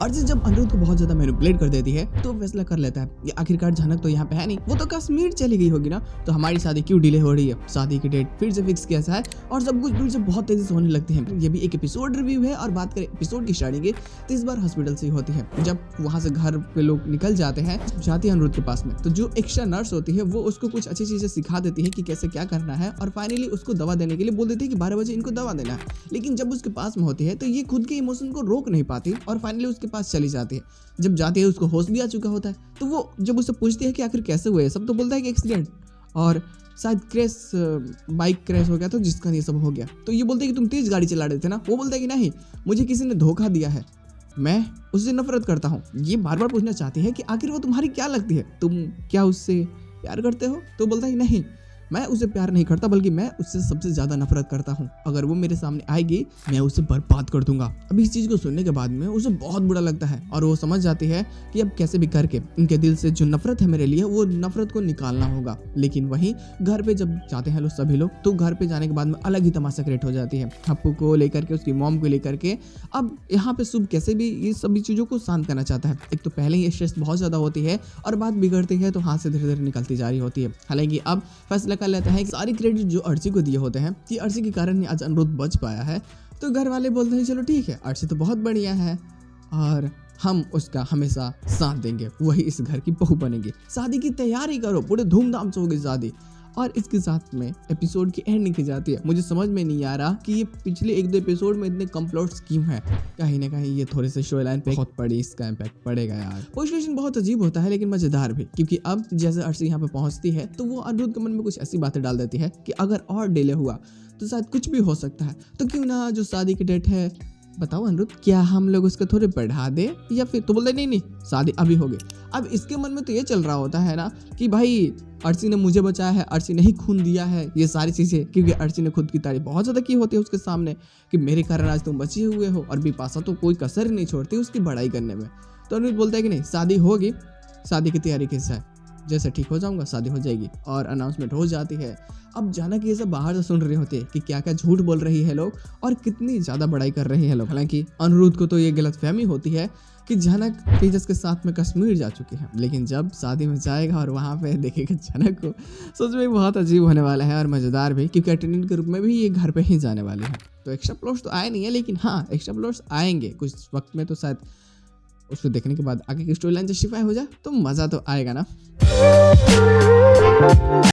अर्ची जब अनिरुद्ध को बहुत ज्यादा मैनिपुलेट कर देती है तो फैसला कर लेता है कि आखिरकार झनक तो यहाँ पे है नहीं, वो तो कश्मीर चली गई होगी ना, तो हमारी शादी क्यों डिले हो रही है। शादी की डेट फिर से फिक्स किया है और सब कुछ फिर से बहुत तेजी से होने लगती है। ये भी एक एपिसोड रिव्यू है और बात करें एपिसोड की स्टार्टिंग की तो इस बार हॉस्पिटल से ही होती है। जब वहां से घर पे लोग निकल जाते हैं, जाती है अनिरुद्ध के पास में, तो जो एक्स्ट्रा नर्स होती है वो उसको कुछ अच्छी चीजें सिखा देती है कि कैसे क्या करना है और फाइनली उसको दवा देने के लिए बोल देती है कि 12 बजे इनको दवा देना है। लेकिन जब उसके पास में होती है तो ये खुद के इमोशन को रोक नहीं पाती और फाइनली उसके पास चली जाती है। जब जाती है उसको होश भी आ चुका होता है, तो वो जब उससे पूछती है कि आखिर कैसे हुए सब, तो बोलता है कि एक्सीडेंट और शायद क्रैश, बाइक क्रैश हो गया था जिसका ये सब हो गया। तो ये बोलते हैं कि तुम तेज गाड़ी चला रहे थे ना, वो बोलता है कि नहीं, मुझे किसी ने धोखा दिया है, मैं उससे नफरत करता हूँ। ये बार बार पूछना चाहती है कि आखिर वो तुम्हारी क्या लगती है, तुम क्या उससे प्यार करते हो। तो बोलता है नहीं, मैं उसे प्यार नहीं करता बल्कि मैं उससे सबसे ज्यादा नफरत करता हूँ। अगर वो मेरे सामने आएगी मैं उसे बर्बाद कर दूंगा। अब इस चीज को सुनने के बाद में उसे बहुत बुरा लगता है और वो समझ जाती है कि अब कैसे भी करके उनके दिल से जो नफरत है मेरे लिए, वो नफरत को निकालना होगा। लेकिन वहीं घर पे जब जाते हैं लोग सभी लोग, तो घर पे जाने के बाद में अलग ही तमाशा क्रिएट हो जाती है। हप्पू को लेकर के, उसकी मॉम को लेकर के। अब यहाँ पे शुभ कैसे भी ये सभी चीजों को शांत करना चाहता है। एक तो पहले ही स्ट्रेस बहुत ज्यादा होती है और बात बिगड़ती है तो हाथ से धीरे धीरे निकलती जा रही होती है। हालांकि अब फैसला कर लेता है कि सारी क्रेडिट जो अर्ची को दिए होते हैं कि अर्ची के कारण आज अनिरुद्ध बच पाया है। तो घर वाले बोलते हैं चलो ठीक है, अर्ची तो बहुत बढ़िया है और हम उसका हमेशा साथ देंगे, वही इस घर की बहू बनेगी, शादी की तैयारी करो, पूरे धूमधाम से होगी शादी। और इसके साथ में एपिसोड की एंडिंग की जाती है। मुझे समझ में नहीं आ रहा कि ये पिछले 1-2 एपिसोड में इतने कम प्लॉट्स क्यों है। कहीं ना कहीं ये थोड़े से स्टोरी लाइन पे बहुत बड़ी इसका इम्पैक्ट पड़ेगा यार। पोस्टेशन बहुत अजीब होता है लेकिन मजेदार भी, क्योंकि अब जैसे अर्ची यहाँ पे पहुंचती है तो वो अनिरुद्ध के मन में कुछ ऐसी बातें डाल देती है कि अगर और डिले हुआ तो शायद कुछ भी हो सकता है, तो क्यों ना जो शादी की डेट है, बताओ अनिरुद्ध, क्या हम लोग उसको थोड़े बढ़ा दे या फिर। तो बोलते नहीं शादी अभी होगी। अब इसके मन में तो ये चल रहा होता है ना कि भाई अर्ची ने मुझे बचाया है, अर्ची ने ही खून दिया है, ये सारी चीजें, क्योंकि अर्ची ने खुद की तारीफ बहुत ज्यादा की होती है उसके सामने कि मेरे कारण आज तुम बचे हुए हो। और बिपाशा तो कोई कसर ही नहीं छोड़ती उसकी बड़ाई करने में। तो अनिरुद्ध बोलता है कि नहीं, शादी होगी, शादी की तैयारी कैसे है, जैसे ठीक हो जाऊंगा शादी हो जाएगी। और अनाउंसमेंट हो जाती है। अब जानक ये सब बाहर से सुन रहे होते हैं कि क्या क्या झूठ बोल रही है लोग और कितनी ज्यादा बड़ाई कर रही है लोग। हालांकि अनिरुद्ध को तो ये गलतफहमी होती है कि जनक तेजस के साथ में कश्मीर जा चुकी है, लेकिन जब शादी में जाएगा और वहाँ पे देखेगा जनक को, सच में बहुत अजीब होने वाला है और मजेदार भी, क्योंकि अटेंडेंट के रूप में भी ये घर पे ही जाने वाली है। तो एक्स्ट्रा प्लॉट्स तो आए नहीं है, लेकिन हाँ एक्स्ट्रा प्लॉट्स आएंगे कुछ वक्त में, तो शायद उसको देखने के बाद आगे की स्टोरी लाइन जस्टिफाई हो जाए तो मजा तो आएगा ना।